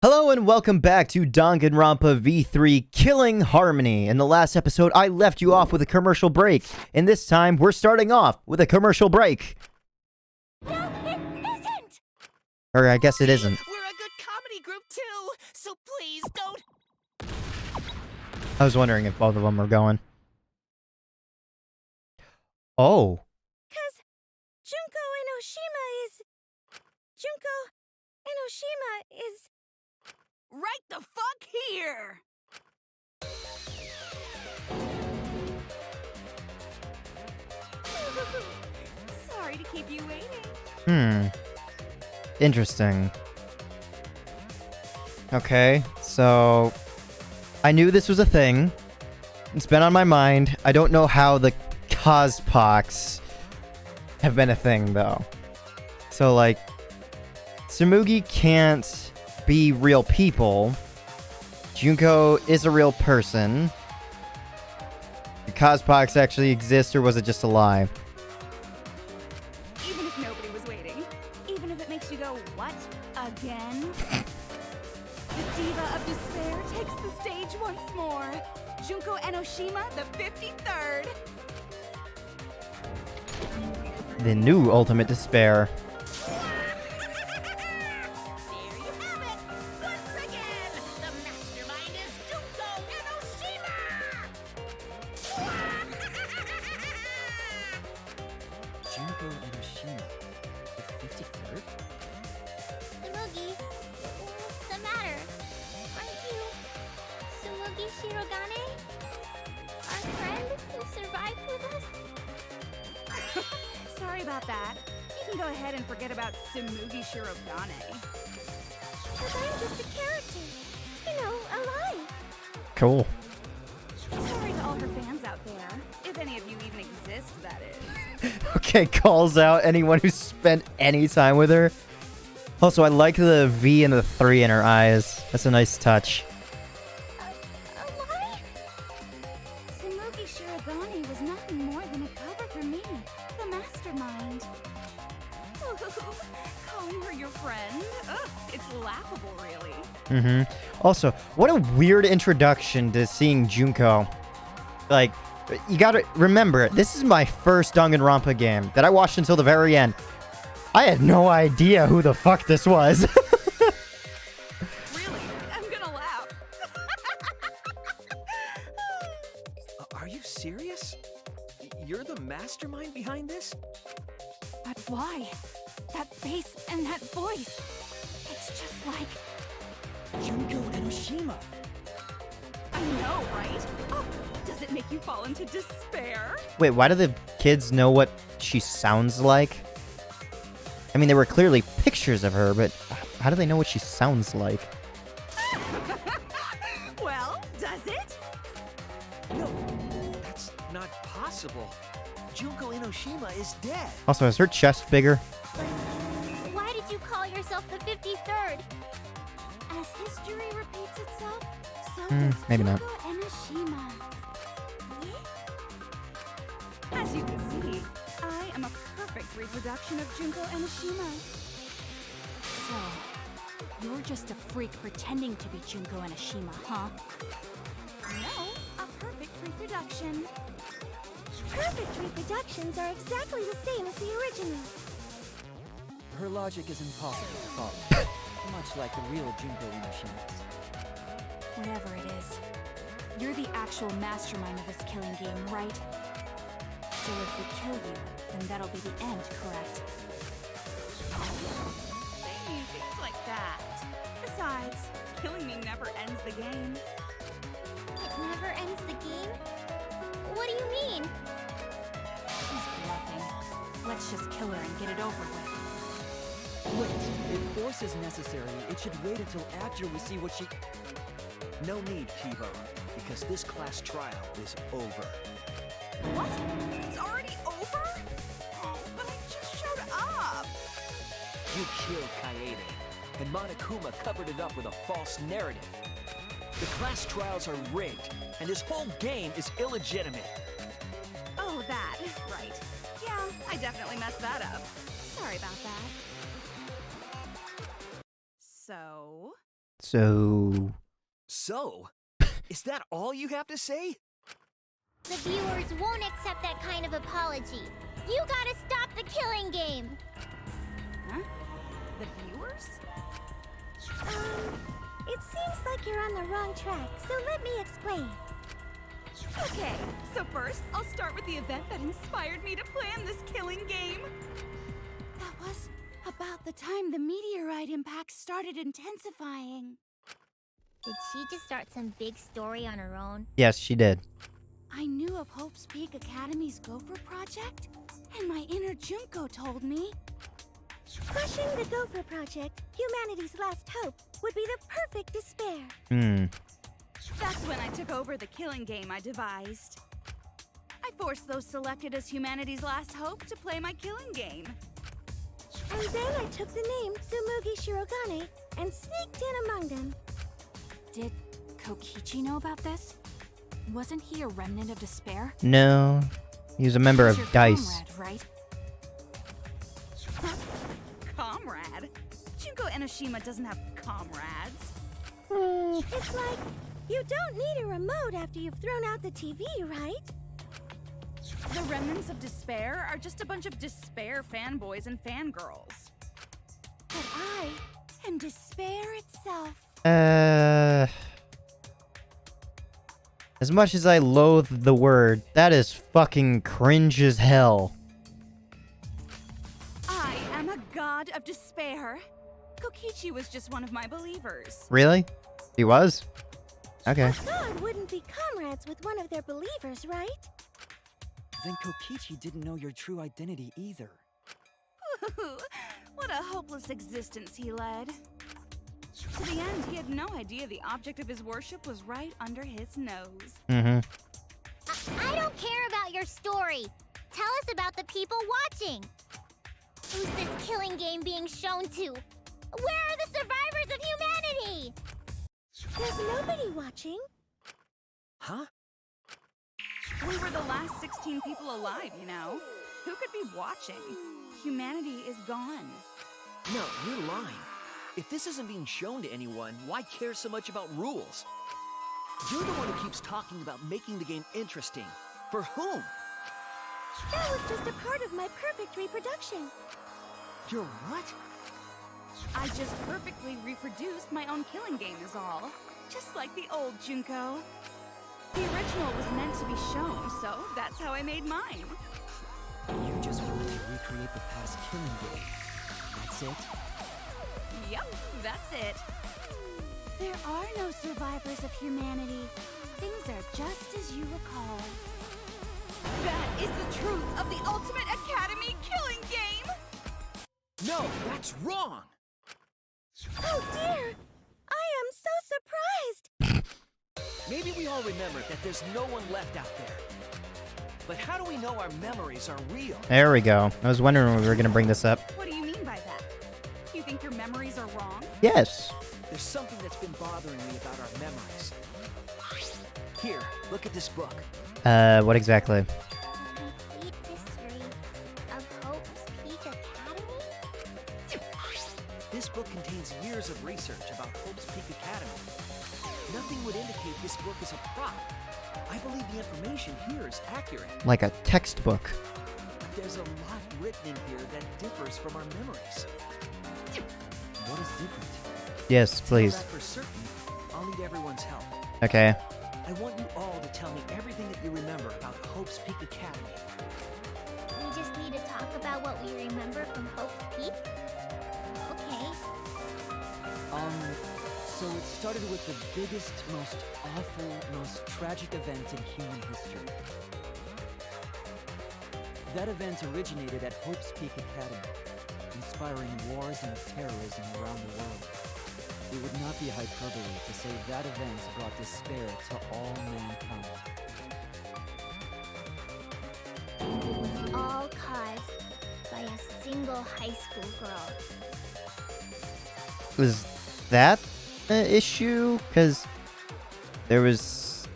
Hello and welcome back to Danganronpa V3 Killing Harmony. In the last episode, I left you off with a commercial break, and this time we're starting off with a commercial break. No, it isn't! Or I guess it isn't. We're a good comedy group too, so please don't. I was wondering if both of them were going. Oh. Cause Junko Enoshima is right the fuck here. Sorry to keep you waiting. Interesting. Okay, so I knew this was a thing. It's been on my mind. I don't know how the cospox have been a thing, though. So, like, Tsumugi can't be real people. Junko is a real person. The cospox actually exists, or was it just a lie? Even if nobody was waiting, even if it makes you go, what? Again? The diva of despair takes the stage once more. Junko Enoshima, the 53rd. The new ultimate despair. There you have it! Once again, the mastermind is Junko Enoshima! Junko Enoshima, the 53rd? Tsumugi, what's the matter? Aren't you Tsumugi Shirogane? Our friend who survived with us? Sorry about that. You can go ahead and forget about Tsumugi Shirogane. But I'm just a character. You know, a lie. Cool. Sorry to all her fans out there. If any of you even exist, that is. Okay, calls out anyone who spent any time with her. Also, I like the V and the 3 in her eyes. That's a nice touch. A lie? Tsumugi Shirogane was nothing more than a cover for me, the mastermind. Calling her your friend? Ugh, it's laughable, really. Also, what a weird introduction to seeing Junko. Like, you gotta remember, this is my first Danganronpa game that I watched until the very end. I had no idea who the fuck this was. Really? I'm gonna laugh. Are you serious? You're the mastermind behind this? But why? That face and that voice. It's just like... Junko Enoshima. I know, right? Oh, does it make you fall into despair? Wait, why do the kids know what she sounds like? I mean, there were clearly pictures of her, but how do they know what she sounds like? Well, does it? No, that's not possible. Junko Enoshima is dead. Also, is her chest bigger? Why did you call yourself the 53rd? As history repeats itself, so does maybe not. Junko Enoshima. As you can see, I am a perfect reproduction of Junko Enoshima. So, you're just a freak pretending to be Junko Enoshima, huh? No, a perfect reproduction. Perfect reproductions are exactly the same as the original. Her logic is impossible to follow. Much like the real Junko Enoshima. Whatever it is, you're the actual mastermind of this killing game, right? So if we kill you, then that'll be the end, correct? Saying things like that. Besides, killing me never ends the game. It never ends the game? What do you mean? She's bluffing. Let's just kill her and get it over with. Wait, if force is necessary, it should wait until after we see what she... No need, Kibo, because this class trial is over. What? It's already over? Oh, but I just showed up. You killed Kaede, and Monokuma covered it up with a false narrative. The class trials are rigged, and this whole game is illegitimate. Oh, that. Right. Yeah, I definitely messed that up. Sorry about that. So... So... So, is that all you have to say? The viewers won't accept that kind of apology. You gotta stop the killing game. Huh? The viewers? It seems like you're on the wrong track, so let me explain. Okay, so first, I'll start with the event that inspired me to plan this killing game. That was about the time the meteorite impact started intensifying. Did she just start some big story on her own? Yes, she did. I knew of Hope's Peak Academy's Gopher Project, and my inner Junko told me. Crushing the Gopher Project, humanity's last hope, would be the perfect despair. That's when I took over the killing game I devised. I forced those selected as humanity's last hope to play my killing game. And then I took the name Tsumugi Shirogane and sneaked in among them. Did Kokichi know about this? Wasn't he a remnant of despair? No. He was a member He's of your DICE. comrade, right? Comrade? Junko Enoshima doesn't have comrades. It's like, you don't need a remote after you've thrown out the TV, right? The remnants of despair are just a bunch of despair fanboys and fangirls. But I am despair itself. As much as I loathe the word, that is fucking cringe as hell. I am a god of despair. Kokichi was just one of my believers. Really? He was? Okay. A god wouldn't be comrades with one of their believers, right? Then Kokichi didn't know your true identity either. What a hopeless existence he led. To the end, he had no idea the object of his worship was right under his nose. Mm-hmm. I don't care about your story. Tell us about the people watching. Who's this killing game being shown to? Where are the survivors of humanity? There's nobody watching. Huh? We were the last 16 people alive, you know. Who could be watching? Humanity is gone. No, you're lying. If this isn't being shown to anyone, why care so much about rules? You're the one who keeps talking about making the game interesting. For whom? That was just a part of my perfect reproduction. You're what? I just perfectly reproduced my own killing game is all. Just like the old Junko. The original was meant to be shown, so that's how I made mine. You just wanted to recreate the past killing game. That's it? Yep, that's it. There are no survivors of humanity. Things are just as you recall. That is the truth of the Ultimate Academy killing game! No, that's wrong! Oh dear! I am so surprised! Maybe we all remember that there's no one left out there. But how do we know our memories are real? There we go. I was wondering when we were gonna bring this up. What do you mean by that? You think your memories are wrong? Yes. There's something that's been bothering me about our memories. Here, look at this book. What exactly? Complete history of Hope's Peak Academy? This book contains years of research about Hope's Peak Academy. Nothing would indicate this book is a prop. I believe the information here is accurate. Like a textbook. There's a lot written in here that differs from our memories. What is different? Yes, please. To know that for certain, I'll need everyone's help. Okay. I want you all to tell me everything that you remember about Hope's Peak Academy. We just need to talk about what we remember from Hope's Peak? Okay. So it started with the biggest, most awful, most tragic event in human history. That event originated at Hope's Peak Academy, inspiring wars and terrorism around the world. It would not be hyperbole to say that event brought despair to all mankind. And it was all caused by a single high school girl. Was that the issue? Because there was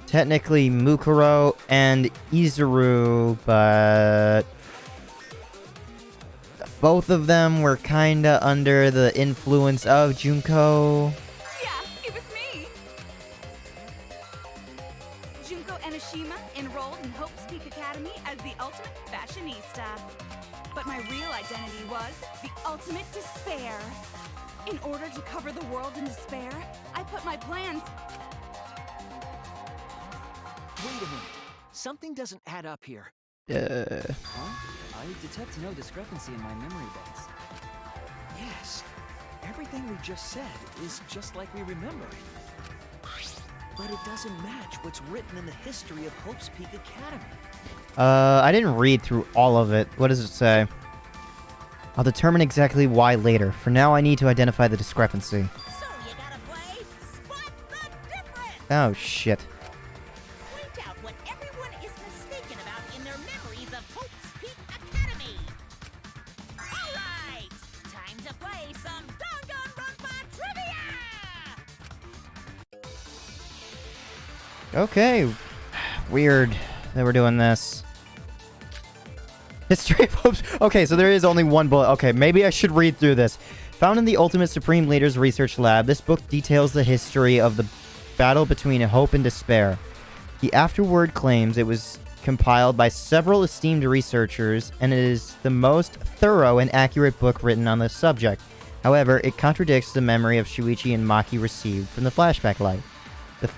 technically Mukuro and Izuru, but both of them were kinda under the influence of Junko. Enoshima enrolled in Hope's Peak Academy as the ultimate fashionista. But my real identity was the ultimate despair. In order to cover the world in despair, I put my plans... Wait a minute. Something doesn't add up here. Huh? I detect no discrepancy in my memory banks. Yes. Everything we just said is just like we remember it. But it doesn't match what's written in the history of Hope's Peak Academy. I didn't read through all of it. What does it say? I'll determine exactly why later. For now, I need to identify the discrepancy. So you gotta play Spot the Difference! Oh, shit. Point out what everyone is mistaken about in their memories of Hope's Peak Academy. Alright! Time to play some Danganronpa trivia! Okay. Weird that we're doing this. History of Hope's... Okay, so there is only one bullet. Okay, maybe I should read through this. Found in the Ultimate Supreme Leader's Research Lab, this book details the history of the battle between hope and despair. The afterword claims it was compiled by several esteemed researchers, and it is the most thorough and accurate book written on the subject. However, it contradicts the memory of Shuichi and Maki received from the flashback light.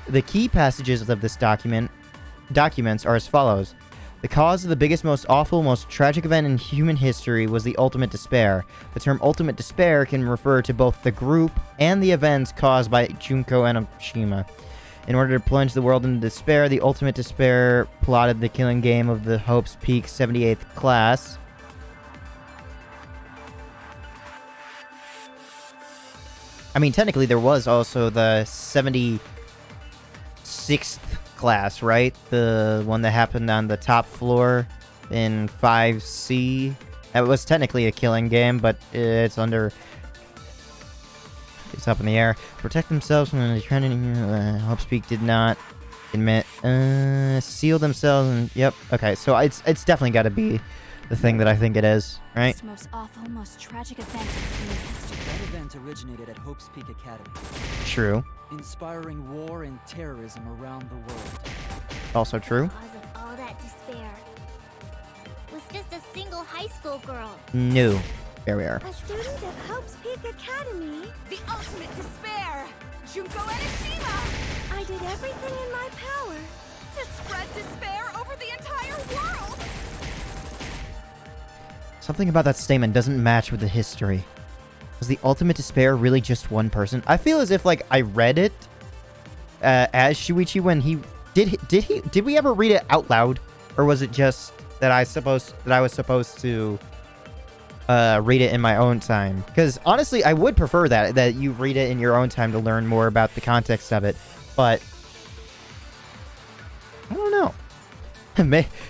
The key passages of this documents are as follows. The cause of the biggest, most awful, most tragic event in human history was the ultimate despair. The term ultimate despair can refer to both the group and the events caused by Junko Enoshima. In order to plunge the world into despair, the ultimate despair plotted the killing game of the Hope's Peak 78th class. I mean, technically there was also the 76th class, right? The one that happened on the top floor in 5C. That was technically a killing game, but it's up in the air. Protect themselves from the trending. Hope's Peak did not admit. Seal themselves and yep. Okay, so it's definitely got to be the thing that I think it is, right? This most awful, most tragic event in human history. That event originated at Hope's Peak Academy, True. inspiring war and terrorism around the world. Also true. The cause of all that despair was just a single high school girl. No. There we are. A student of Hope's Peak Academy, the ultimate despair, Junko Enoshima. I did everything in my power to spread despair over the entire world. Something about that statement doesn't match with the history. Was the ultimate despair really just one person? I feel as if like I read it as Shuichi when he did we ever read it out loud, or was it just that I was supposed to read it in my own time? Because honestly, I would prefer that you read it in your own time to learn more about the context of it. But I don't know.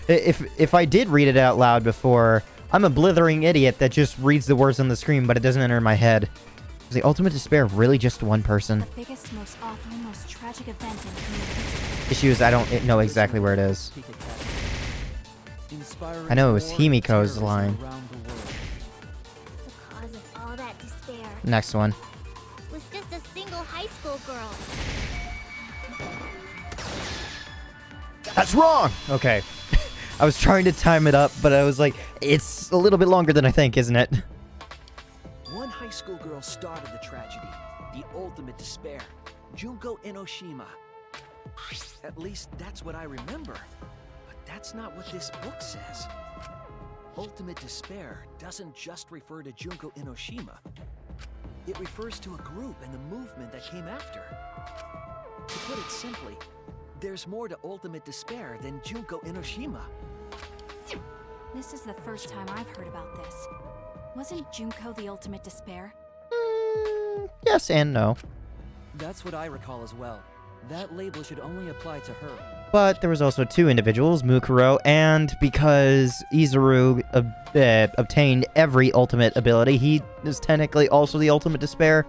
If I did read it out loud before, I'm a blithering idiot that just reads the words on the screen, but it doesn't enter my head. Was the ultimate despair really just one person? The biggest, most awful, most tragic event in human history. Issue is I don't know exactly where it is. Peak Academy, inspiring I know it was war and Himiko's terrorism line. around the world. The cause of all that despair Next one. was just a single high school girl. That's wrong! Okay. I was trying to time it up, but I was like, it's a little bit longer than I think, isn't it? One high school girl started the tragedy, the ultimate despair, Junko Enoshima. At least that's what I remember. But that's not what this book says. Ultimate despair doesn't just refer to Junko Enoshima. It refers to a group and the movement that came after. To put it simply, there's more to ultimate despair than Junko Enoshima. This is the first time I've heard about this. Wasn't Junko the ultimate despair? Yes and no. That's what I recall as well. That label should only apply to her. But there was also two individuals, Mukuro, and because Izuru obtained every ultimate ability, he is technically also the ultimate despair.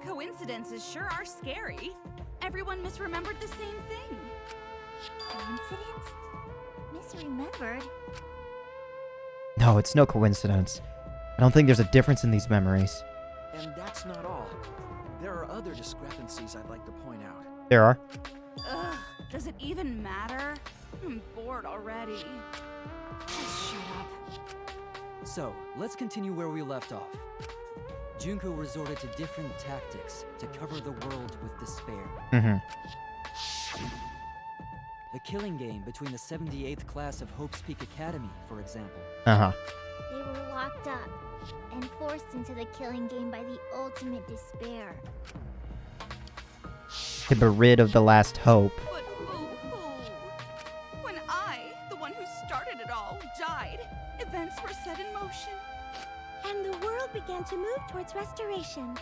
Coincidences sure are scary. Everyone misremembered the same thing. Coincidence? Misremembered? No, it's no coincidence. I don't think there's a difference in these memories. And that's not all. There are other discrepancies I'd like to point out. There are. Ugh, Does it even matter? I'm bored already. Just shut up. So, let's continue where we left off. Junko resorted to different tactics to cover the world with despair. Mm-hmm. The killing game between the 78th class of Hope's Peak Academy, for example. Uh-huh. They were locked up and forced into the killing game by the ultimate despair. To be rid of the last hope. But boo-hoo. When I, the one who started it all, died, events were set in motion. And the world began to move towards restoration.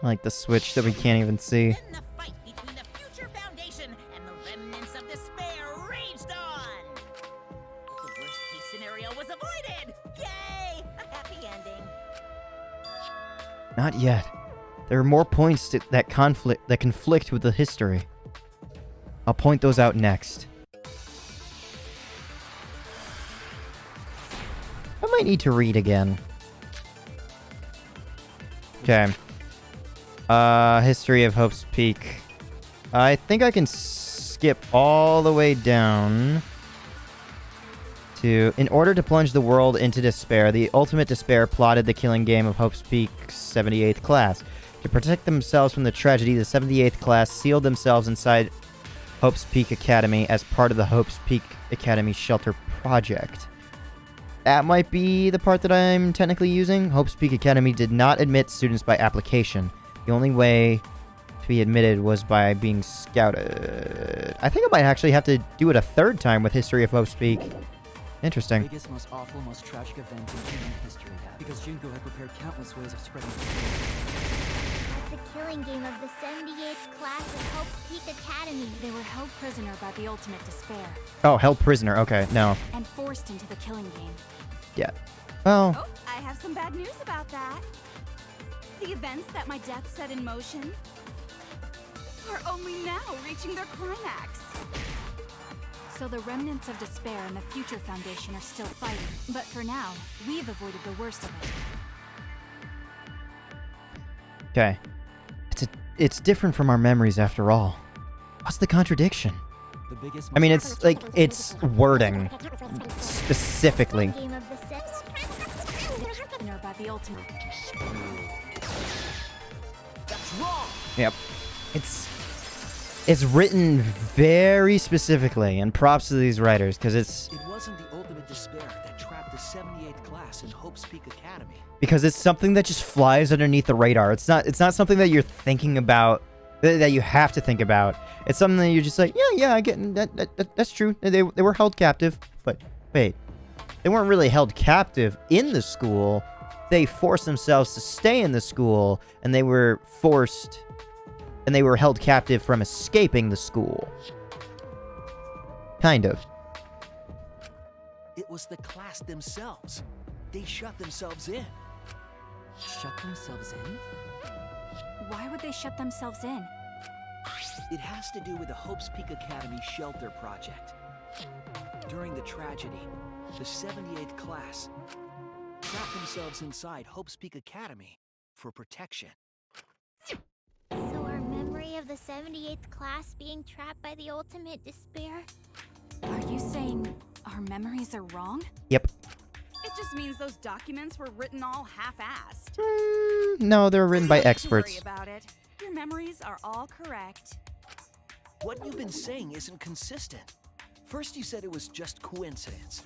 Like the switch that we can't even see. Then the fight between the Future Foundation and the remnants of despair raged on. The worst-case scenario was avoided. Yay! A happy ending. Not yet. There are more points that conflict with the history. I'll point those out next. I might need to read again. Okay. History of Hope's Peak. I think I can skip all the way down to... In order to plunge the world into despair, the ultimate despair plotted the killing game of Hope's Peak's 78th class. To protect themselves from the tragedy, the 78th class sealed themselves inside Hope's Peak Academy as part of the Hope's Peak Academy Shelter Project. That might be the part that I'm technically using. Hope's Peak Academy did not admit students by application. The only way to be admitted was by being scouted. I think I might actually have to do it a third time with History of Hope's Peak. Interesting. Biggest, most awful, most tragic event in human history. Because Junko had prepared countless ways of spreading despair. The killing game of the 78th class of Hope's Peak Academy. They were held prisoner by the ultimate despair Oh, held prisoner. Okay, no. and forced into the killing game. Yeah. Well, Oh, I have some bad news about that. The events that my death set in motion are only now reaching their climax. So the remnants of despair and the Future Foundation are still fighting. But for now, we've avoided the worst of it. okay. It's different from our memories after all. What's the contradiction? The biggest, I mean, most it's like, it's wording specifically. Game of the Prisoner by the ultimate. That's wrong! Yep. It's written very specifically, and props to these writers, because it's wasn't the ultimate despair that trapped the 78th class in Hope's Peak Academy. because it's something that just flies underneath the radar. It's not something that you're thinking about, that you have to think about. It's something that you're just like, yeah, I get that's true. They were held captive, but wait, they weren't really held captive in the school. They forced themselves to stay in the school, and they were held captive from escaping the school. Kind of. It was the class themselves. They shut themselves in. shut themselves in? Why would they shut themselves in? It has to do with the Hope's Peak Academy Shelter Project. During the tragedy, the 78th class trapped themselves inside Hope's Peak Academy for protection. So our memory of the 78th class being trapped by the ultimate despair? Are you saying our memories are wrong? Yep. It just means those documents were written all half-assed. No, they're written by Don't you experts. worry about it. Your memories are all correct. What you've been saying isn't consistent. First you said it was just coincidence.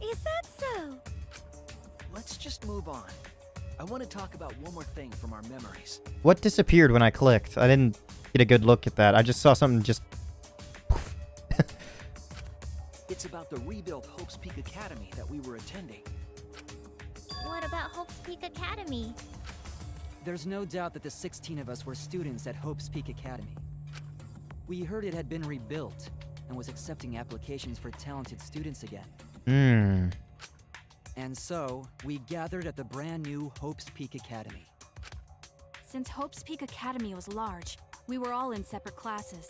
Is that so? Let's just move on. I want to talk about one more thing from our memories. What disappeared when I clicked? I didn't get a good look at that. I just saw something just... It's about the rebuilt Hope's Peak Academy that we were attending. What about Hope's Peak Academy? There's no doubt that the 16 of us were students at Hope's Peak Academy. We heard it had been rebuilt and was accepting applications for talented students again. And so, we gathered at the brand new Hope's Peak Academy. Since Hope's Peak Academy was large, we were all in separate classes.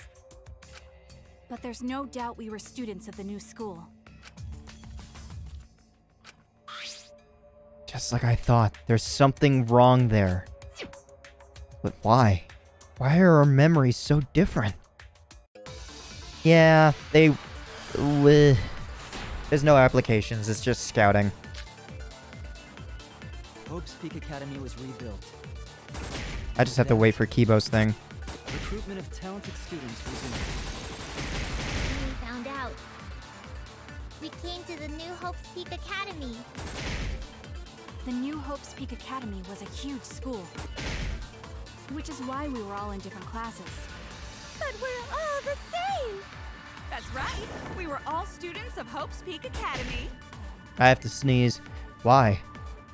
But there's no doubt we were students of the new school. Just like I thought. There's something wrong there. But why? Why are our memories so different? Yeah, there's no applications, it's just scouting. Hope's Peak Academy was rebuilt. I just have to wait for Kibo's thing. Recruitment of talented students resumed. We found out. We came to the new Hope's Peak Academy. The New Hope's Peak Academy was a huge school, which is why we were all in different classes. But we're all the same! That's right. We were all students of Hope's Peak Academy. I have to sneeze. Why?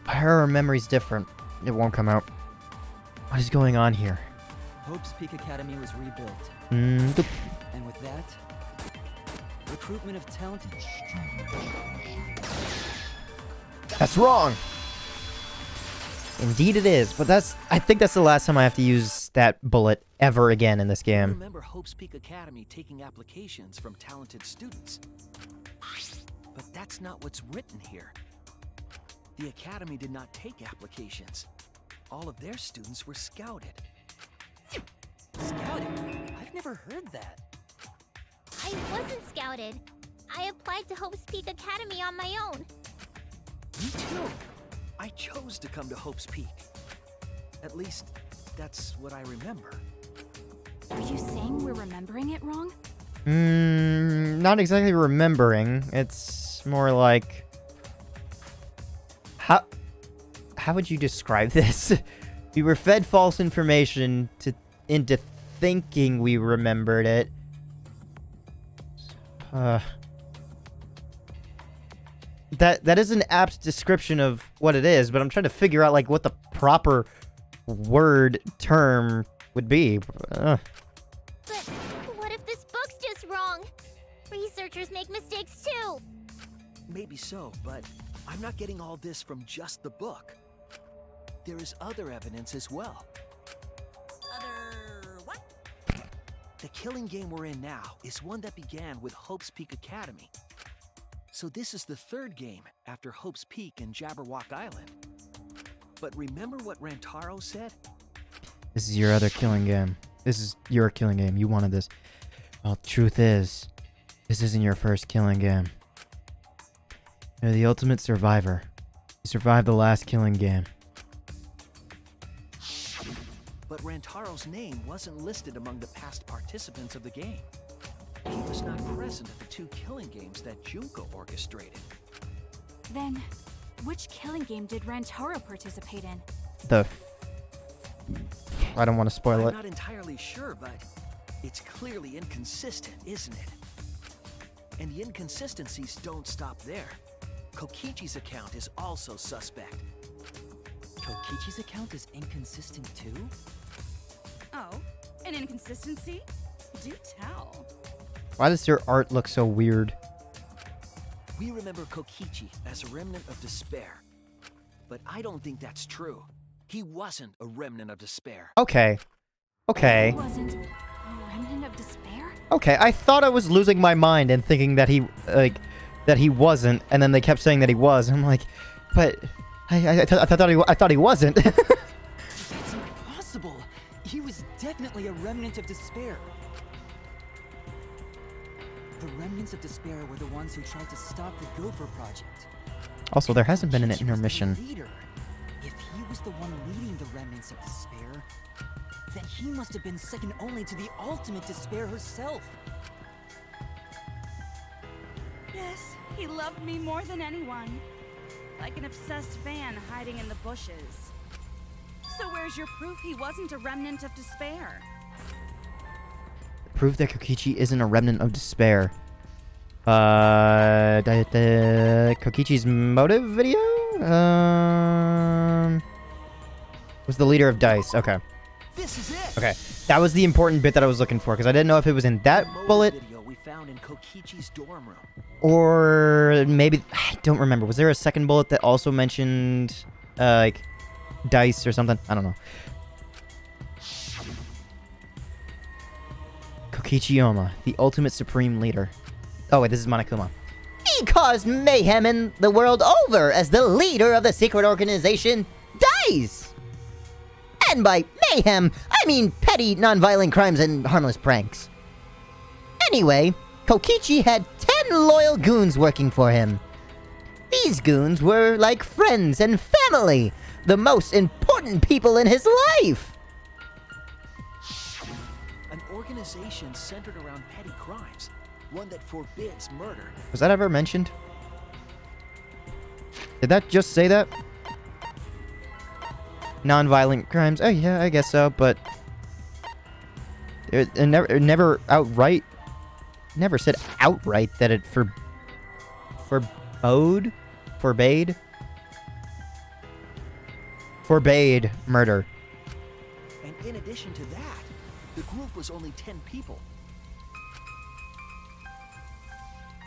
Why are our memories different? It won't come out. What is going on here? Hope's Peak Academy was rebuilt. And And with that, recruitment of talented... that's wrong! Indeed it is, but I think that's the last time I have to use that bullet ever again in this I game. remember Hope's Peak Academy taking applications from talented students. But that's not what's written here. The Academy did not take applications. All of their students were scouted. Scouted? I've never heard that. I wasn't scouted. I applied to Hope's Peak Academy on my own. Me too. I chose to come to Hope's Peak. At least, that's what I remember. Are you saying we're remembering it wrong? Not exactly remembering. It's more like... How would you describe this? We were fed false information into thinking we remembered it. That is an apt description of what it is, but I'm trying to figure out like what the proper word term would be. But what if this book's just wrong? Researchers make mistakes too. Maybe so, but I'm not getting all this from just the book. There is other evidence as well. Other what? The killing game we're in now is one that began with Hope's Peak Academy. So this is the third game after Hope's Peak and Jabberwock Island. But remember what Rantaro said? This is your other killing game. This is your killing game. You wanted this. Well, truth is, this isn't your first killing game. You're the ultimate survivor. You survived the last killing game. But Rantaro's name wasn't listed among the past participants of the game. He was not present at the two killing games that Junko orchestrated. Then, which killing game did Rantaro participate in? I don't want to spoil I'm it. not entirely sure, but it's clearly inconsistent, isn't it? And the inconsistencies don't stop there. Kokichi's account is also suspect. Kokichi's account is inconsistent too? Oh, an inconsistency? Do tell. Why does your art look so weird? We remember Kokichi as a remnant of despair. But I don't think that's true. He wasn't a remnant of despair. Okay. Okay. He wasn't a remnant of despair? Okay, I thought I was losing my mind and thinking that he wasn't, and then they kept saying that he was. I'm like, but I thought he wasn't. That's impossible! He was definitely a remnant of despair. The remnants of despair were the ones who tried to stop the Gopher Project. Also, there hasn't been an Kokichi was the intermission. leader. If he was the one leading the remnants of despair, then he must have been second only to the ultimate despair herself. Yes, he loved me more than anyone. Like an obsessed fan hiding in the bushes. So where's your proof he wasn't a remnant of despair? Proof that Kokichi isn't a remnant of despair. Kokichi's motive video? Was the leader of Dice. Okay. This is it! Okay. That was the important bit that I was looking for, because I didn't know if it was in that Motive bullet, video we found in Kokichi's dorm room. or maybe... I don't remember. Was there a second bullet that also mentioned, like, Dice or something? I don't know. Kokichi Oma, the ultimate supreme leader. Oh, wait, this is Monokuma. He caused mayhem in the world over as the leader of the secret organization, Dice! And by mayhem! I mean petty, non-violent crimes and harmless pranks. Anyway, Kokichi had 10 loyal goons working for him. These goons were like friends and family, the most important people in his life. An organization centered around petty crimes. One that forbids murder. Was that ever mentioned? Did that just say that? Non-violent crimes? Oh yeah, I guess so, but... It never outright... Never said outright that it forbade murder. And in addition to that, the group was only 10 people.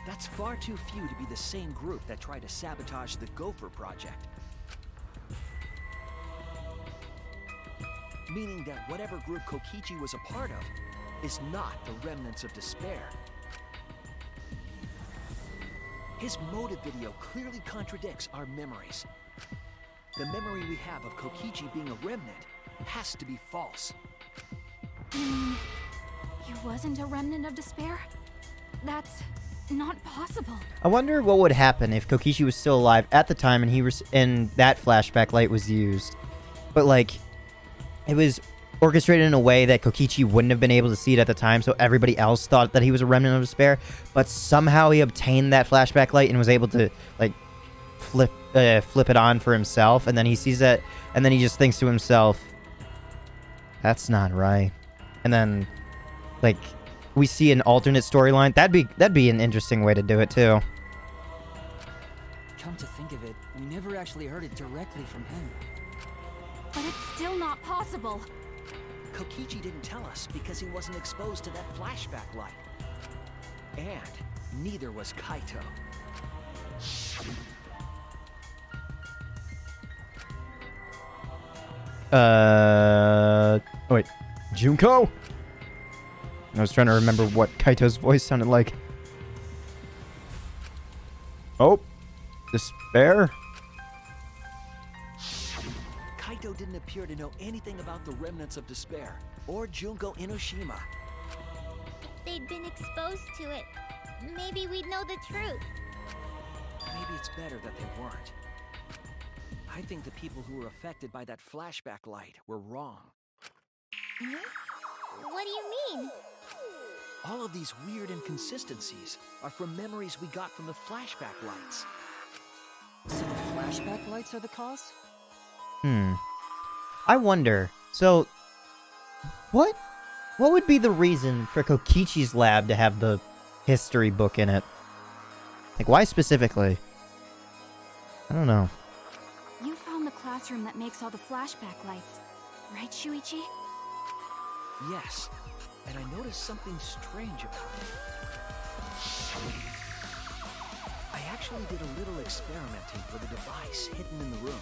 That's far too few to be the same group that tried to sabotage the Gopher Project. Meaning that whatever group Kokichi was a part of is not the remnants of despair. His motive video clearly contradicts our memories. The memory we have of Kokichi being a remnant has to be false. You mean he wasn't a remnant of despair? That's not possible. I wonder what would happen if Kokichi was still alive at the time and that flashback light was used. But like, it was orchestrated in a way that Kokichi wouldn't have been able to see it at the time, so everybody else thought that he was a remnant of despair, but somehow he obtained that flashback light and was able to, like, flip it on for himself, and then he sees that, and then he just thinks to himself, that's not right. And then, like, we see an alternate storyline. That'd be an interesting way to do it, too. Come to think of it, we never actually heard it directly from him. But it's still not possible. Kokichi didn't tell us because he wasn't exposed to that flashback light. And neither was Kaito. Wait. Junko? I was trying to remember what Kaito's voice sounded like. Oh. Despair? Kaito didn't appear to know anything about the remnants of despair, or Junko Enoshima. If they'd been exposed to it, maybe we'd know the truth. Maybe it's better that they weren't. I think the people who were affected by that flashback light were wrong. What do you mean? All of these weird inconsistencies are from memories we got from the flashback lights. So the flashback lights are the cause? I wonder, so, what would be the reason for Kokichi's lab to have the history book in it? Like, why specifically? I don't know. You found the classroom that makes all the flashback lights, right, Shuichi? Yes, and I noticed something strange about it. I actually did a little experimenting for the device hidden in the room.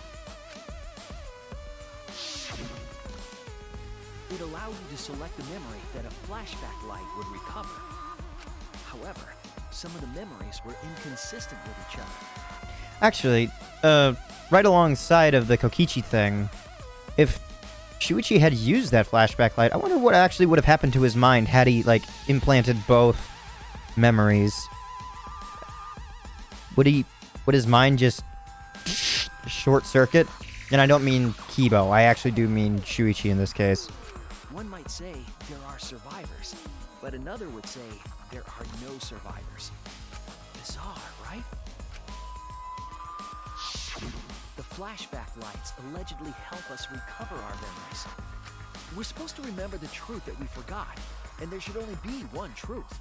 It allowed you to select the memory that a flashback light would recover. However, some of the memories were inconsistent with each other. Actually, right alongside of the Kokichi thing, if Shuichi had used that flashback light, I wonder what actually would have happened to his mind had he, like, implanted both memories. Would his mind just short circuit? And I don't mean Kibo, I actually do mean Shuichi in this case. One might say there are survivors, but another would say there are no survivors. Bizarre, right? The flashback lights allegedly help us recover our memories. We're supposed to remember the truth that we forgot, and there should only be one truth.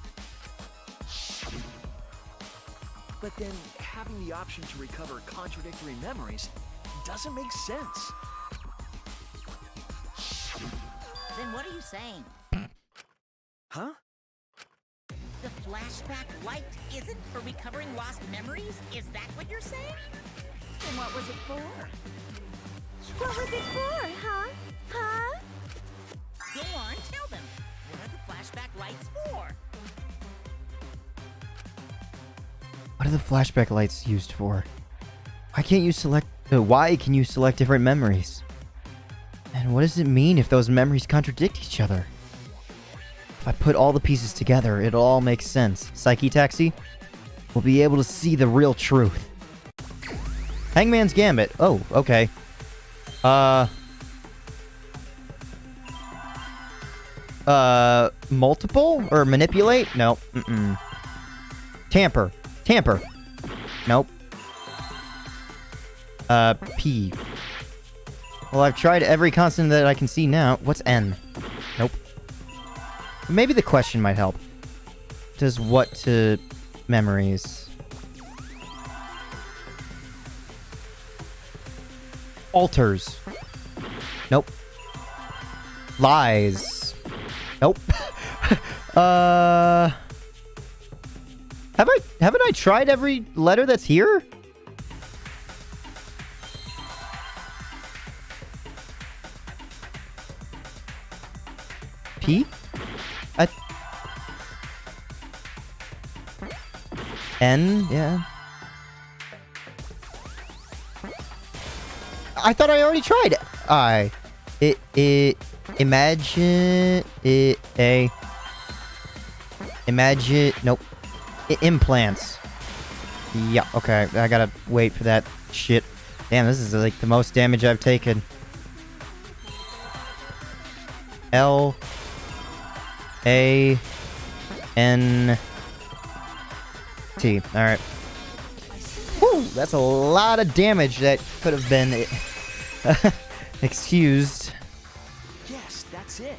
But then, having the option to recover contradictory memories doesn't make sense. Then what are you saying? Huh? The flashback light isn't for recovering lost memories? Is that what you're saying? Then what was it for? What was it for, huh? Huh? Go on, tell them. What are the flashback lights for? What are the flashback lights used for? Why can you select different memories? And And what does it mean if those memories contradict each other? If I put all the pieces together, it'll all make sense. Psyche Taxi? We'll be able to see the real truth. Hangman's Gambit. Oh, okay. Multiple? Or manipulate? No. Mm-mm. Tamper. Tamper. Nope. P. Well, I've tried every consonant that I can see now. What's N? Nope. Maybe the question might help. Does what to memories? Alters. Nope. Lies. Nope. Haven't I tried every letter that's here? P? N? Yeah. I thought I already tried. Imagine it a imagine nope. Implants. Yeah, okay. I gotta wait for that shit. Damn, this is like the most damage I've taken. L A N T. Alright. Whew, that's a lot of damage that could have been excused. Yes, that's it.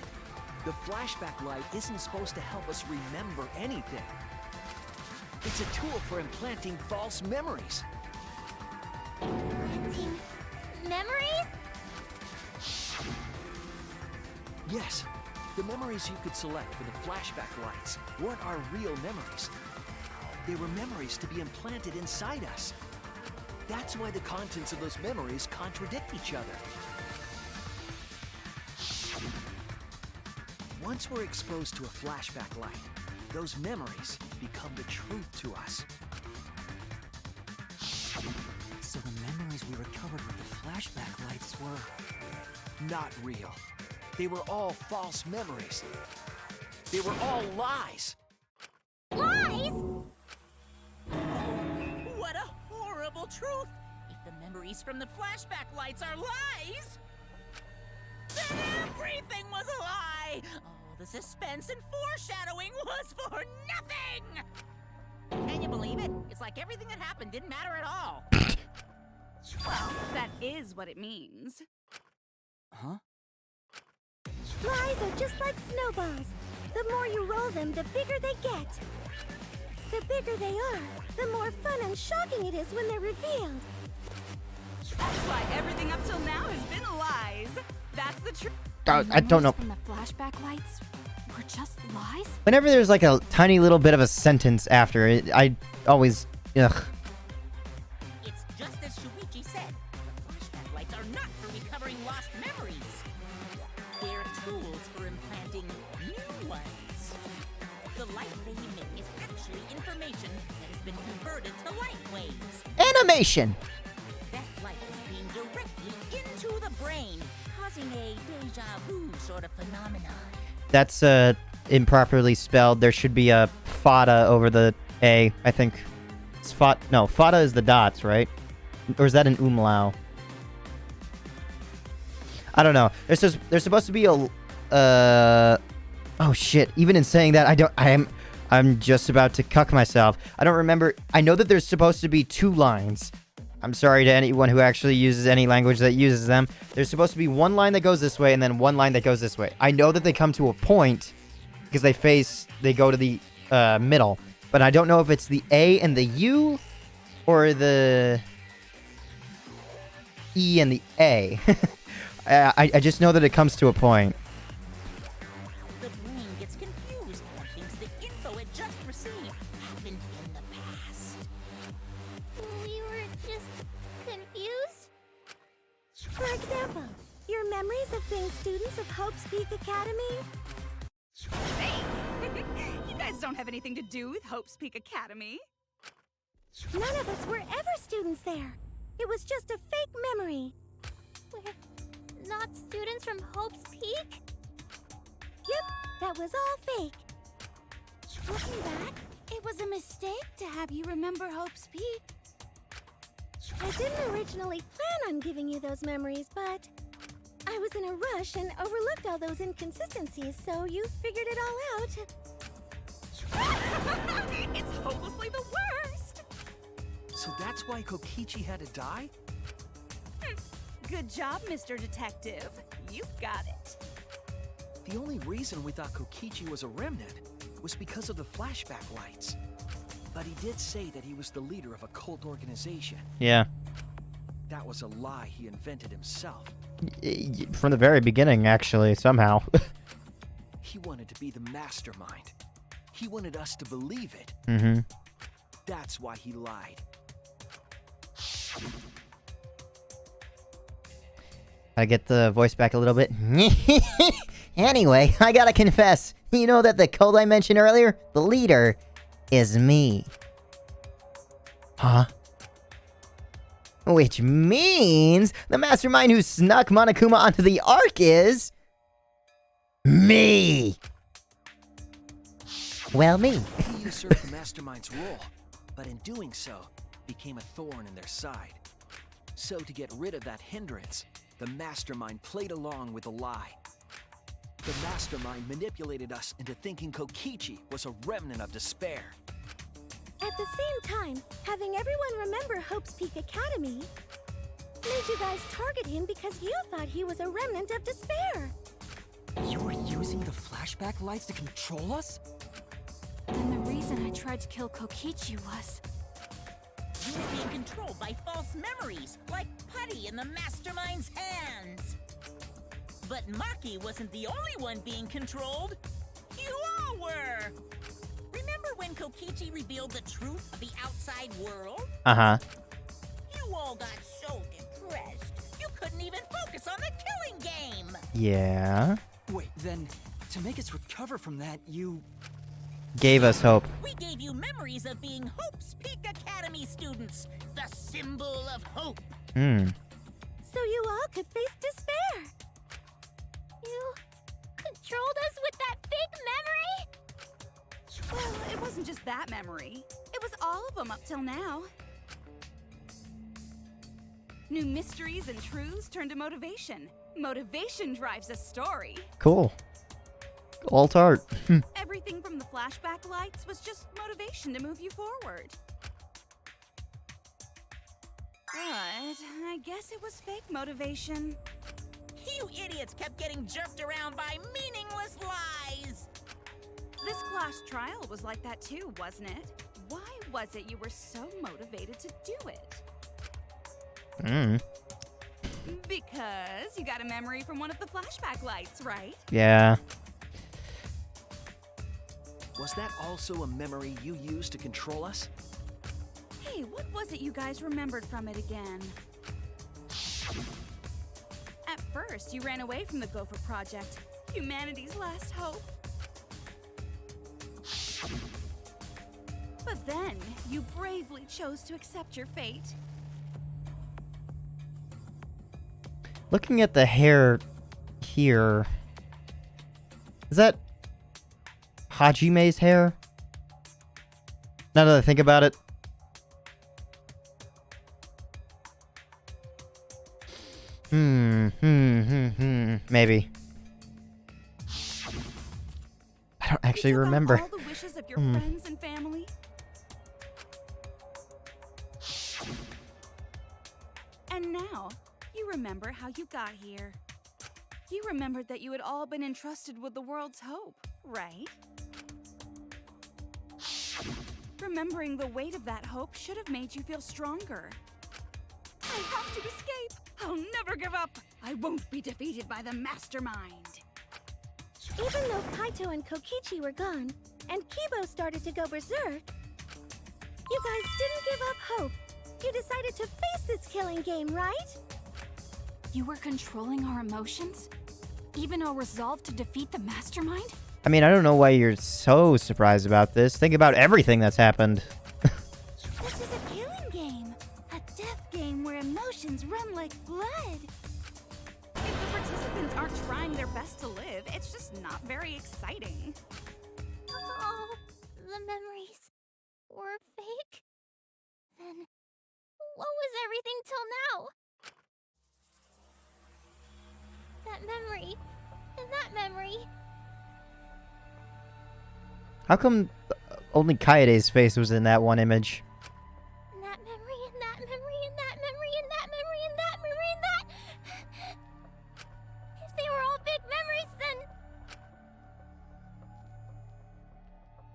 The flashback light isn't supposed to help us remember anything. It's a tool for implanting false memories. Implanting memories? Yes, the memories you could select for the flashback lights weren't our real memories. They were memories to be implanted inside us. That's why the contents of those memories contradict each other. Once we're exposed to a flashback light, those memories become the truth to us. So the memories we recovered with the flashback lights were... Not real. They were all false memories. They were all lies. Lies? What a horrible truth! If the memories from the flashback lights are lies, then everything was a lie! All the suspense and foreshadowing was for nothing! Can you believe it? It's like everything that happened didn't matter at all. Well, that is what it means. Huh? Lies are just like snowballs. The more you roll them, the bigger they get. The bigger they are, the more fun and shocking it is when they're revealed. That's why everything up till now has been lies. That's the truth. I don't know. From the flashback lights were just lies? Whenever there's like a tiny little bit of a sentence after it, I always... Ugh. It's just as Shuichi said. The flashback lights are not for recovering lost memories. They're tools for implanting new ones. The light they emit is actually information that has been converted to light waves. Animation! That light is being directly into the brain, causing a deja vu sort of phenomenon. That's improperly spelled. There should be a fada over the A, I think. It's no, fada is the dots, right? Or is that an umlau? I don't know. There's supposed to be a oh shit. Even in saying that, I'm just about to cuck myself. I don't remember. I know that there's supposed to be two lines. I'm sorry to anyone who actually uses any language that uses them. There's supposed to be one line that goes this way and then one line that goes this way. I know that they come to a point because they go to the middle. But I don't know if it's the A and the U or the E and the A. I just know that it comes to a point. The brain gets confused and thinks the info it just received happened in the past. We were just confused? For example, your memories of being students of Hope's Peak Academy? Hey, you guys don't have anything to do with Hope's Peak Academy. None of us were ever students there. It was just a fake memory. We're not students from Hope's Peak? Yep, that was all fake. Looking back, it was a mistake to have you remember Hope's Peak. I didn't originally plan on giving you those memories, but I was in a rush and overlooked all those inconsistencies, so you figured it all out. It's hopelessly the worst! So that's why Kokichi had to die? Good job, Mr. Detective. You've got it. The only reason we thought Kokichi was a remnant was because of the flashback lights. But he did say that he was the leader of a cult organization. Yeah. That was a lie he invented himself. From the very beginning, actually, somehow. He wanted to be the mastermind. He wanted us to believe it. Mm-hmm. That's why he lied. I get the voice back a little bit. Anyway, I gotta confess. You know that the cult I mentioned earlier? The leader is me. Huh? Which means the mastermind who snuck Monokuma onto the Ark is... me! Well, me. He usurped the mastermind's role, but in doing so, became a thorn in their side. So to get rid of that hindrance, the mastermind played along with the lie. The mastermind manipulated us into thinking Kokichi was a remnant of despair. At the same time, having everyone remember Hope's Peak Academy made you guys target him because you thought he was a remnant of despair. You were using the flashback lights to control us? Then the reason I tried to kill Kokichi was... You were being controlled by false memories, like putty in the mastermind's hands. But Maki wasn't the only one being controlled. You all were! Remember when Kokichi revealed the truth of the outside world? Uh-huh. You all got so depressed, you couldn't even focus on the killing game! Yeah. Wait, then, to make us recover from that, you... Gave us hope. We gave you memories of being Hope's Peak Academy students, the symbol of hope. Hmm. So you all could face despair. You controlled us with that fake memory? Well, it wasn't just that memory. It was all of them up till now. New mysteries and truths turn to motivation. Motivation drives a story. Cool. Alt art. Everything from the flashback lights was just motivation to move you forward. But I guess it was fake motivation. You idiots kept getting jerked around by meaningless lies! This class trial was like that too, wasn't it? Why was it you were so motivated to do it? Hmm. Because you got a memory from one of the flashback lights, right? Yeah. Was that also a memory you used to control us? Hey, what was it you guys remembered from it again? At first, you ran away from the Gopher Project, humanity's last hope. But then, you bravely chose to accept your fate. Looking at the hair here... Is that Hajime's hair? Now that I think about it. Maybe. I don't actually You took out remember. all the wishes of your friends and family. And now, you remember how you got here. You remembered that you had all been entrusted with the world's hope, right? Remembering the weight of that hope should have made you feel stronger. I have to escape! I'll never give up! I won't be defeated by the mastermind! Even though Kaito and Kokichi were gone, and Kibo started to go berserk, you guys didn't give up hope. You decided to face this killing game, right? You were controlling our emotions? Even our resolve to defeat the mastermind? I mean, I don't know why you're so surprised about this. Think about everything that's happened. This is a killing game. A death game where emotions run like blood. If the aren't trying their best to live. It's just not very exciting. Oh, the memories were fake? Then what was everything till now? That memory. How come only Kaede's face was in that one image? And that memory, and that memory, and that memory, and that memory, and that memory, and that. If they were all fake memories, then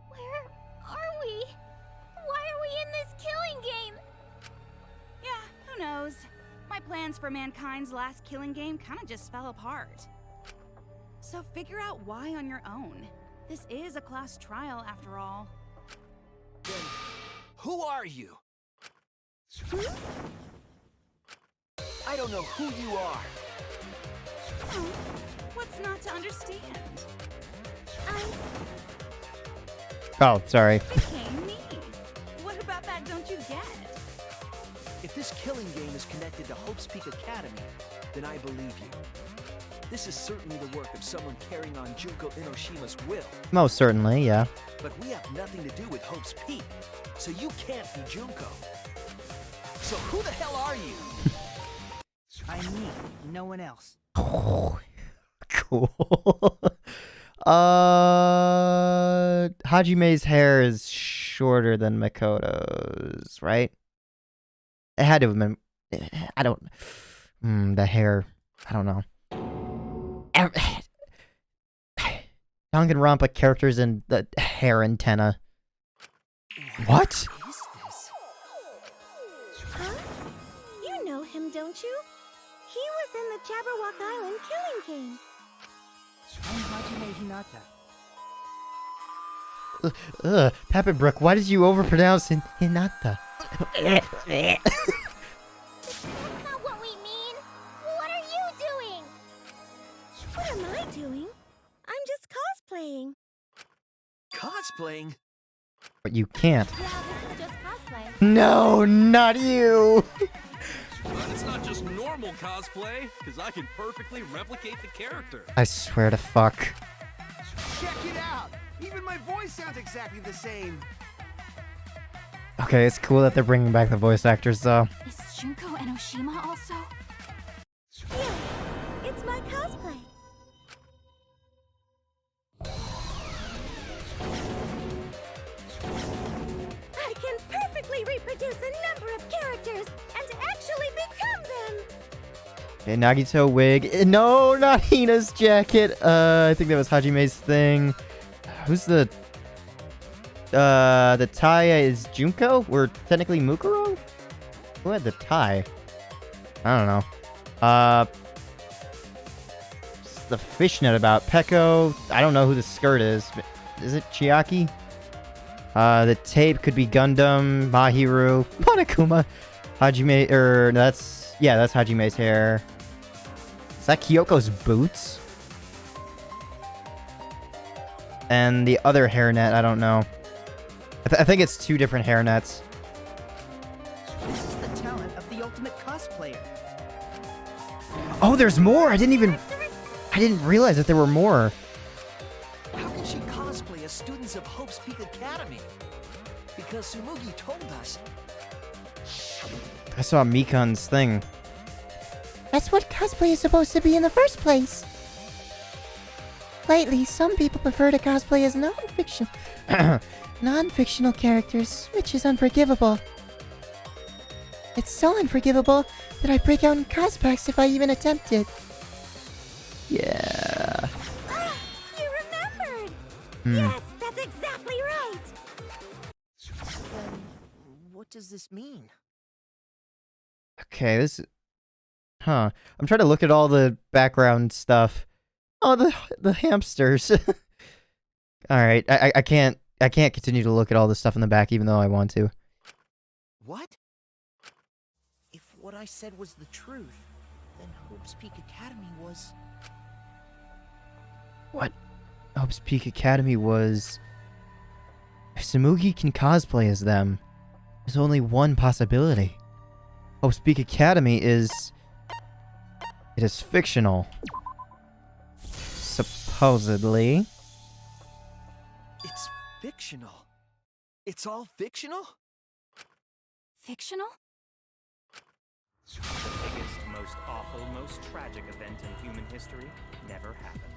where are we? Why are we in this killing game? Yeah, who knows? My plans for mankind's last killing game kind of just fell apart. So figure out why on your own. This is a class trial after all. Then, who are you? I don't know who you are. Oh, what's not to understand? Oh, sorry. Became me. What about that don't you get? If this killing game is connected to Hope's Peak Academy, then I believe you. This is certainly the work of someone carrying on Junko Enoshima's will. Most certainly, yeah. But we have nothing to do with Hope's Peak, so you can't be Junko. So who the hell are you? I'm me, no one else. Cool. Hajime's hair is shorter than Makoto's, right? It had to have been. I don't. The hair. I don't know. Danganronpa characters and the hair antenna. What? Is this? Huh? You know him, don't you? He was in the Jabberwock Island killing game. I'm Hajime Hinata. Pepperbrook, why did you overpronounce Hinata? That's not what we mean. What are you doing? What am I doing? I'm just cosplaying. Cosplaying? But you can't. Yeah, this is just cosplay. No, not you! But it's not just normal cosplay, because I can perfectly replicate the character. I swear to fuck. Check it out! Even my voice sounds exactly the same. Okay, it's cool that they're bringing back the voice actors, though. Is Junko Enoshima also? Yeah, it's my cosplay. I can perfectly reproduce a number of characters and actually become them. Okay, Nagito wig. No, not Hina's jacket. I think that was Hajime's thing. Who's the tie is Junko? We're technically Mukuro? Who had the tie? I don't know. The fishnet about Peko. I don't know who the skirt is. Is it Chiaki? The tape could be Gundam, Mahiru, Monokuma, Hajime, that's Hajime's hair. Is that Kyoko's boots? And the other hairnet, I don't know. I think it's two different hairnets. This is the talent of the ultimate cosplayer. Oh, there's more! I didn't realize that there were more. How can she cosplay as students of Hope's Peak Academy? Because Tsumugi told us. I saw Mikan's thing. That's what cosplay is supposed to be in the first place. Lately, some people prefer to cosplay as non-fictional characters, which is unforgivable. It's so unforgivable that I break out in cospacks if I even attempt it. Yeah. Ah, you remembered. Hmm. Yes, that's exactly right. Then, what does this mean? Okay, Huh. I'm trying to look at all the background stuff. Oh, the hamsters. Alright, I can't continue to look at all the stuff in the back even though I want to. What? If what I said was the truth, then Hope's Peak Academy was... What? Hope's Peak Academy was... If Tsumugi can cosplay as them, there's only one possibility. Hope's Peak Academy is... It is fictional. supposedly. It's fictional. It's all fictional? Fictional? The biggest, most awful, most tragic event in human history never happened.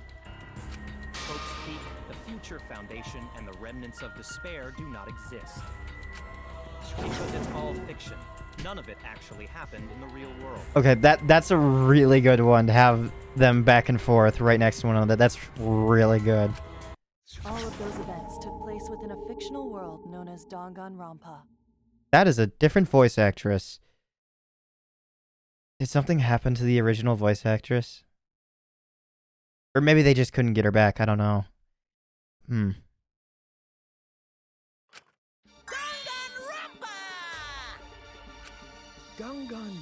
Hope's Peak, the Future Foundation, and the remnants of despair do not exist. Because it's all fiction. None of it actually happened in the real world. Okay, that's a really good one to have them back and forth right next to one another. That's really good. All of those events took place within a fictional world known as Danganronpa. That is a different voice actress. Did something happen to the original voice actress? Or maybe they just couldn't get her back. I don't know. Danganronpa.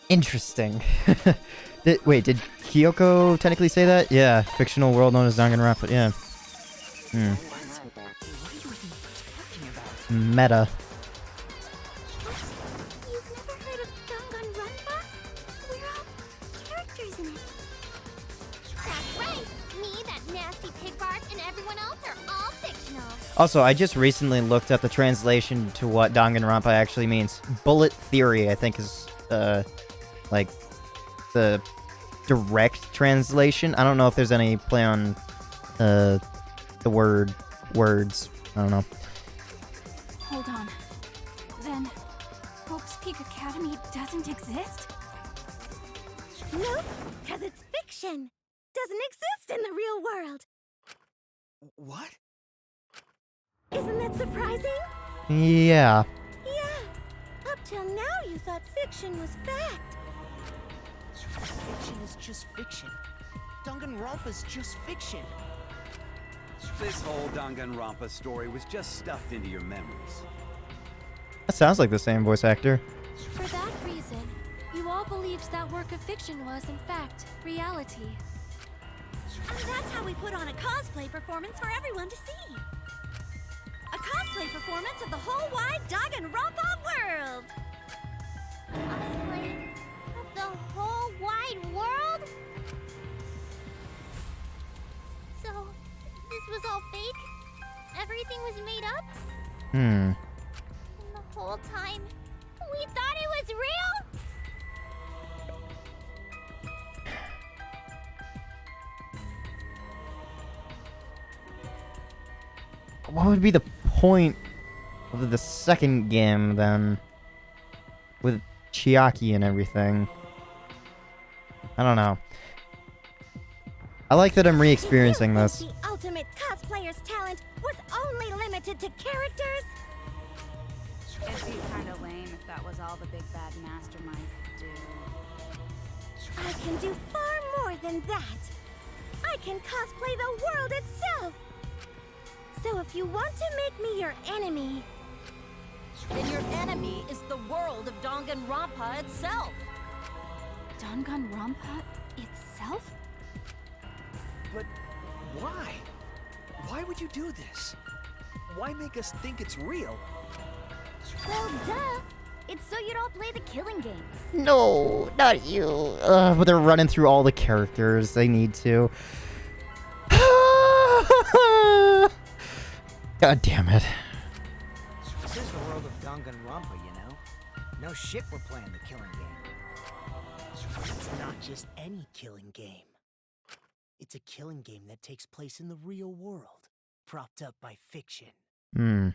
Interesting. Wait, did Kyoko technically say that? Yeah, fictional world known as Danganronpa. Yeah. Meta. You've never heard of Danganronpa? We're all characters in it. That's right. Me, that nasty pig bark, and everyone else are all fictional. Also, I just recently looked up the translation to what Danganronpa actually means. Bullet theory, I think, is like the direct translation. I don't know if there's any play on the words. I don't know. Hold on. Then, Hope's Peak Academy doesn't exist? Nope, because it's fiction. Doesn't exist in the real world. What? Isn't that surprising? Yeah. Yeah. Up till now, you thought fiction was fact. Fiction is just fiction. Danganronpa's just fiction. This whole Danganronpa story was just stuffed into your memories. That sounds like the same voice actor. For that reason, you all believed that work of fiction was, in fact, reality. And that's how we put on a cosplay performance for everyone to see. A cosplay performance of the whole wide Danganronpa world. Cosplay of the whole wide world? So, this was all fake? Everything was made up? And the whole time, we thought it was real? What would be the point of the second game then? With Chiaki and everything. I don't know. I like that I'm re-experiencing this. The ultimate cosplayer's talent was only limited to characters? It'd be kind of lame if that was all the big bad mastermind could do. I can do far more than that. I can cosplay the world itself. So if you want to make me your enemy, then your enemy is the world of Danganronpa itself. Danganronpa itself? But why? Why would you do this? Why make us think it's real? well, duh. It's so you don't play the killing game. No, not you. But they're running through all the characters. They need to. God damn it. This is the world of Danganronpa, you know? No shit we're playing the killing game. It's not just any killing game. It's a killing game that takes place in the real world, propped up by fiction. In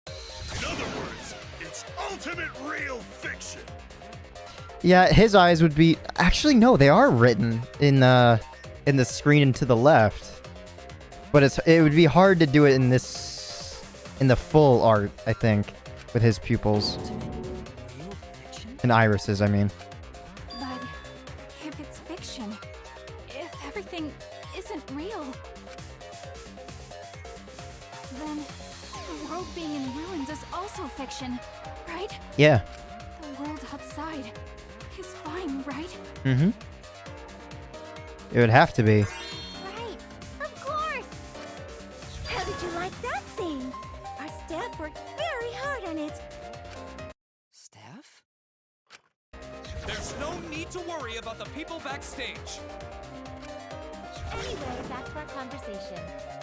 other words, it's ultimate real fiction. Yeah, his eyes would be... Actually, no, they are written in the screen to the left. But it would be hard to do it in the full art, I think, with his pupils. And irises, I mean. But if it's fiction, if everything isn't real, then the world being in ruins is also fiction, right? Yeah. The world outside is fine, right? Mm-hmm. It would have to be. Right, of course. How did you like that scene? Our staff worked very hard on it. Staff? There's no need to worry about the stage. Anyway, back to our conversation.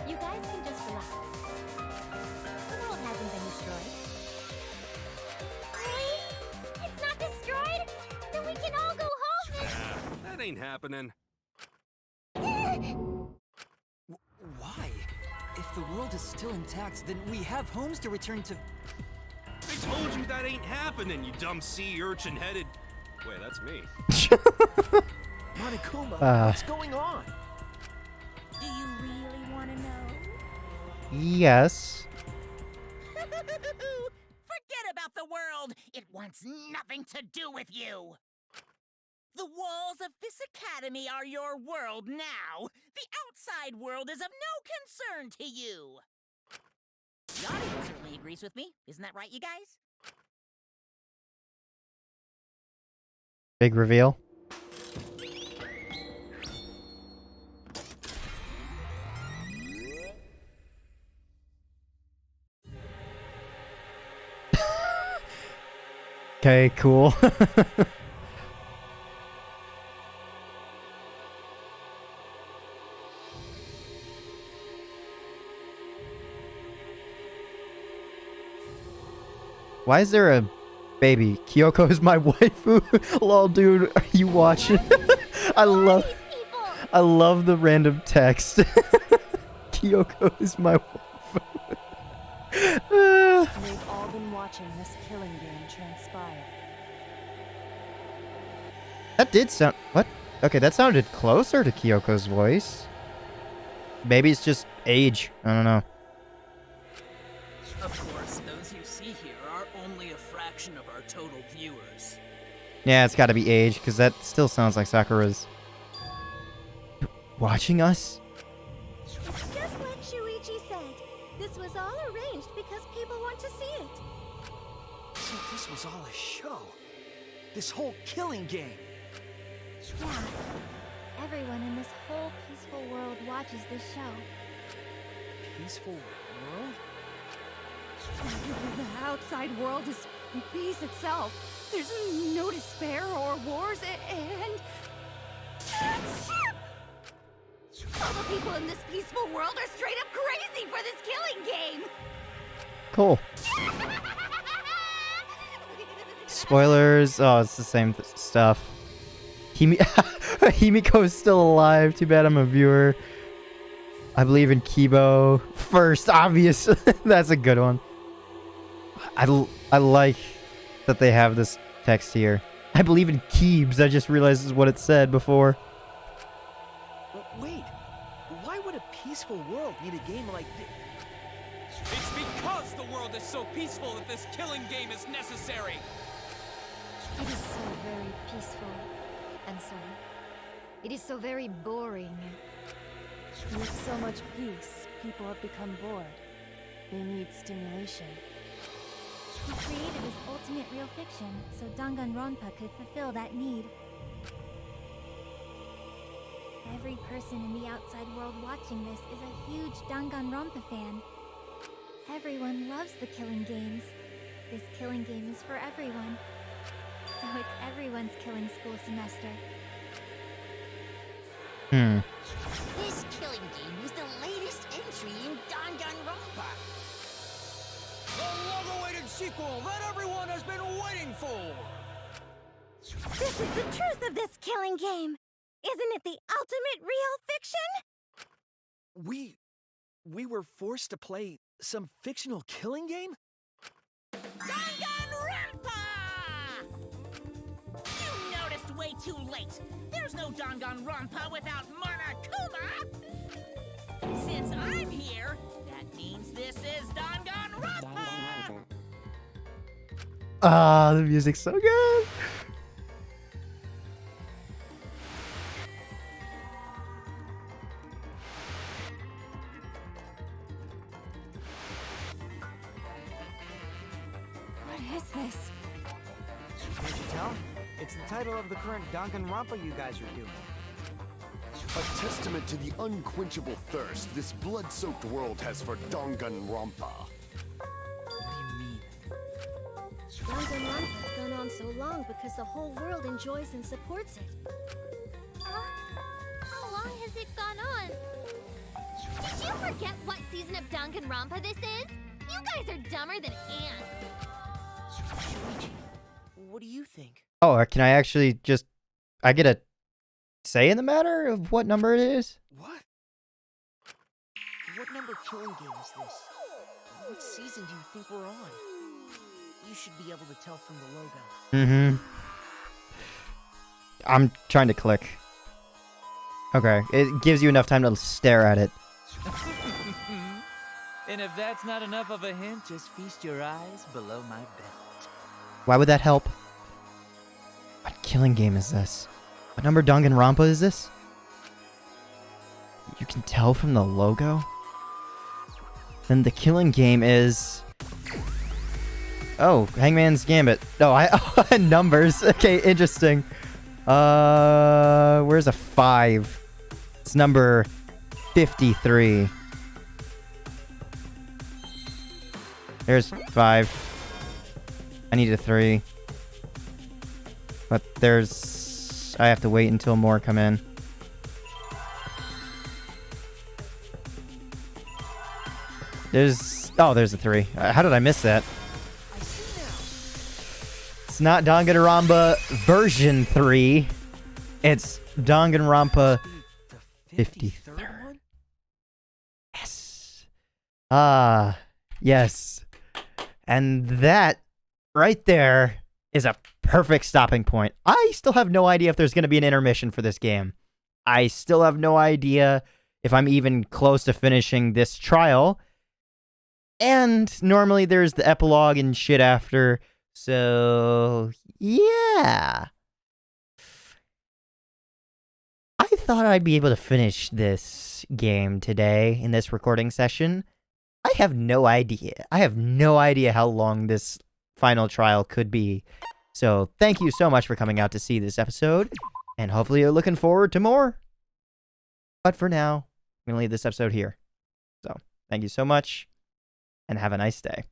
You guys can just relax. The world hasn't been destroyed. Really? It's not destroyed? Then we can all go home and... That ain't happening. Why? If the world is still intact, then we have homes to return to. I told you that ain't happening, you dumb sea urchin-headed... Wait, that's me. Monokuma, what's going on? Do you really want to know? Yes. Forget about the world! It wants nothing to do with you! The walls of this academy are your world now! The outside world is of no concern to you! The audience certainly agrees with me. Isn't that right, you guys? Big reveal. Okay, cool. Why is there a baby? Kyoko is my waifu. Lol, dude, are you watching? I love the random text. Kyoko is my waifu. They've all been watching this killing game transpire. That did sound... What? Okay, that sounded closer to Kyoko's voice. Maybe it's just age. I don't know. Of course, those you see here are only a fraction of our total viewers. Yeah, it's gotta be age, because that still sounds like Sakura's... watching us? It's just like Shuichi said. This was all arranged because people want to see it. So this was all a show. This whole killing game. Yeah. Everyone in this whole peaceful world watches this show. Peaceful world? The outside world is peace itself. There's no despair or wars, and... all the people in this peaceful world are straight up crazy for this killing game! Cool. Spoilers. Oh, it's the same stuff. Himiko is still alive. Too bad I'm a viewer. I believe in Kibo. First, obvious. That's a good one. I like that they have this text here. I believe in Keebs. I just realized this is what it said before. Wait, why would a peaceful world need a game like this? It's because the world is so peaceful that this killing game is necessary! It is so very peaceful. And so, it is so very boring. With so much peace, people have become bored. They need stimulation. He created this ultimate real fiction, so Danganronpa could fulfill that need. Every person in the outside world watching this is a huge Danganronpa fan. Everyone loves the killing games. This killing game is for everyone. So it's everyone's killing school semester. This killing game is the latest entry in Danganronpa. The long-awaited sequel that everyone has been waiting for! This is the truth of this killing game! Isn't it the ultimate real fiction? We were forced to play some fictional killing game? Danganronpa! You noticed way too late. There's no Danganronpa without Monokuma! Since I'm here, that means this is Danganronpa! Ah, the music's so good. What is this? Can't you tell? It's the title of the current Danganronpa you guys are doing. A testament to the unquenchable thirst this blood-soaked world has for Danganronpa. Danganronpa's gone on so long because the whole world enjoys and supports it. gone on. Did you forget what season of Danganronpa this is? You guys are dumber than ants. Shuichi, what do you think? Oh, can I actually just... I get a say in the matter of what number it is? What? What number killing game is this? What season do you think we're on? You should be able to tell from the logo. Mm-hmm. I'm trying to click. Okay, it gives you enough time to stare at it. And if that's not enough of a hint, just feast your eyes below my belt. Why would that help? What killing game is this? What number Danganronpa is this? You can tell from the logo? Then the killing game is... Oh, Hangman's Gambit. Oh, numbers. Okay, interesting. Where's a 5? It's number 53. There's 5. I need a 3. But there's... I have to wait until more come in. There's... Oh, there's a 3. How did I miss that? It's not Danganronpa version 3. It's Danganronpa 53rd. Yes. Ah, yes. And that right there is a perfect stopping point. I still have no idea if there's going to be an intermission for this game. I still have no idea if I'm even close to finishing this trial. And normally there's the epilogue and shit after. So, yeah. I thought I'd be able to finish this game today in this recording session. I have no idea. I have no idea how long this final trial could be. So, thank you so much for coming out to see this episode. And hopefully you're looking forward to more. But for now, I'm going to leave this episode here. So, thank you so much. And have a nice day.